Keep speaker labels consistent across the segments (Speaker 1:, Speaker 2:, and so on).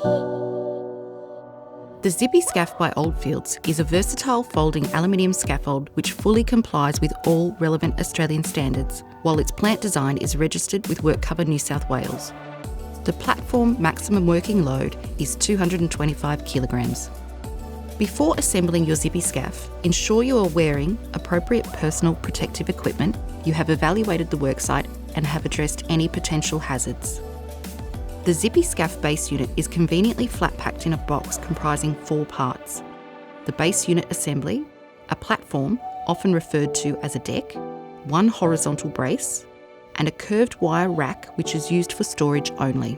Speaker 1: The Zippy-Scaff by Oldfields is a versatile folding aluminium scaffold which fully complies with all relevant Australian standards, while its plant design is registered with WorkCover New South Wales. The platform maximum working load is 225 kilograms. Before assembling your Zippy-Scaff, ensure you are wearing appropriate personal protective equipment, you have evaluated the worksite and have addressed any potential hazards. The Zippy-Scaff base unit is conveniently flat-packed in a box comprising 4 parts: the base unit assembly, a platform, often referred to as a deck, 1 horizontal brace, and a curved wire rack which is used for storage only.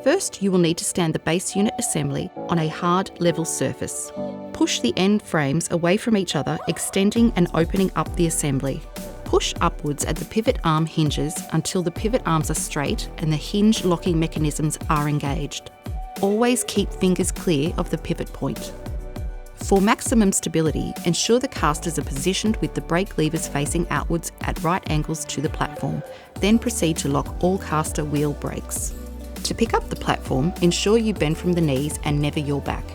Speaker 1: First, you will need to stand the base unit assembly on a hard, level surface. Push the end frames away from each other, extending and opening up the assembly. Push upwards at the pivot arm hinges until the pivot arms are straight and the hinge locking mechanisms are engaged. Always keep fingers clear of the pivot point. For maximum stability, ensure the casters are positioned with the brake levers facing outwards at right angles to the platform. Then proceed to lock all caster wheel brakes. To pick up the platform, ensure you bend from the knees and never your back.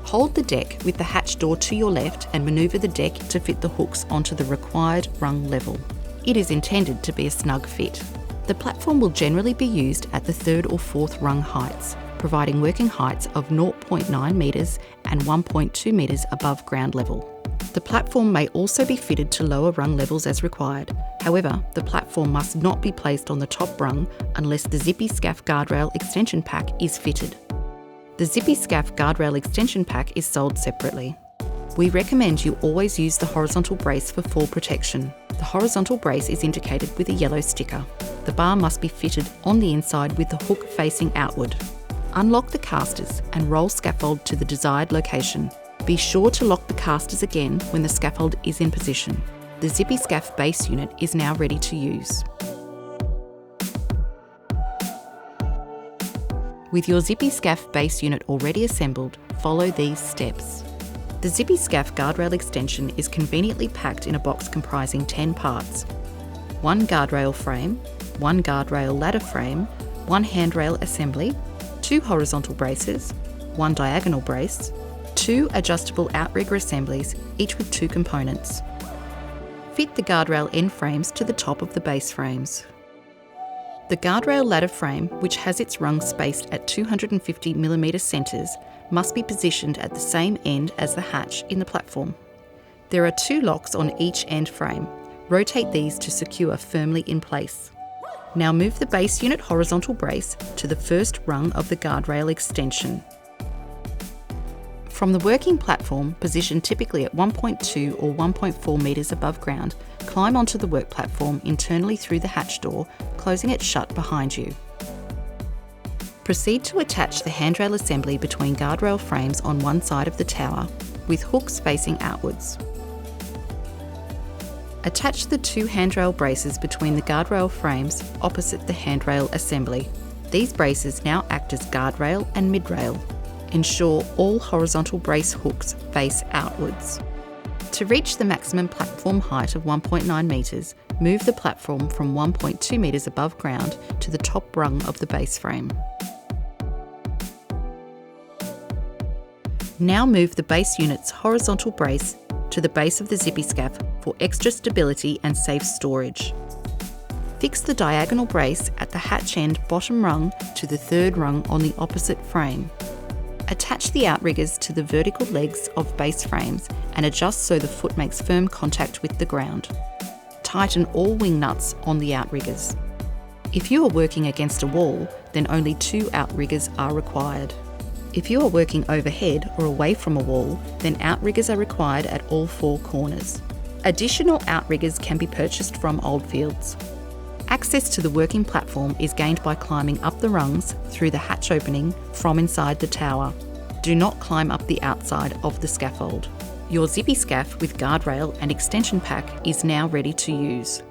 Speaker 1: Hold the deck with the hatch door to your left and manoeuvre the deck to fit the hooks onto the required rung level. It is intended to be a snug fit. The platform will generally be used at the 3rd or 4th rung heights, providing working heights of 0.9 metres and 1.2 metres above ground level. The platform may also be fitted to lower rung levels as required. However, the platform must not be placed on the top rung unless the Zippy-Scaff guardrail extension pack is fitted. The Zippy-Scaff guardrail extension pack is sold separately. We recommend you always use the horizontal brace for fall protection. The horizontal brace is indicated with a yellow sticker. The bar must be fitted on the inside with the hook facing outward. Unlock the casters and roll scaffold to the desired location. Be sure to lock the casters again when the scaffold is in position. The Zippy-Scaff base unit is now ready to use. With your Zippy-Scaff base unit already assembled, follow these steps. The Zippy-Scaff guardrail extension is conveniently packed in a box comprising 10 parts: 1 guardrail frame, 1 guardrail ladder frame, 1 handrail assembly, 2 horizontal braces, 1 diagonal brace, 2 adjustable outrigger assemblies, each with 2 components. Fit the guardrail end frames to the top of the base frames. The guardrail ladder frame, which has its rungs spaced at 250mm centres, must be positioned at the same end as the hatch in the platform. There are 2 locks on each end frame. Rotate these to secure firmly in place. Now move the base unit horizontal brace to the first rung of the guardrail extension. From the working platform, positioned typically at 1.2 or 1.4 metres above ground, climb onto the work platform internally through the hatch door, closing it shut behind you. Proceed to attach the handrail assembly between guardrail frames on one side of the tower, with hooks facing outwards. Attach the 2 handrail braces between the guardrail frames opposite the handrail assembly. These braces now act as guardrail and midrail. Ensure all horizontal brace hooks face outwards. To reach the maximum platform height of 1.9 metres, move the platform from 1.2 metres above ground to the top rung of the base frame. Now move the base unit's horizontal brace to the base of the Zippy-Scaff for extra stability and safe storage. Fix the diagonal brace at the hatch end bottom rung to the 3rd rung on the opposite frame. Attach the outriggers to the vertical legs of base frames and adjust so the foot makes firm contact with the ground. Tighten all wing nuts on the outriggers. If you are working against a wall, then only 2 outriggers are required. If you are working overhead or away from a wall, then outriggers are required at all 4 corners. Additional outriggers can be purchased from Oldfields. Access to the working platform is gained by climbing up the rungs through the hatch opening from inside the tower. Do not climb up the outside of the scaffold. Your Zippy-Scaff with guardrail and extension pack is now ready to use.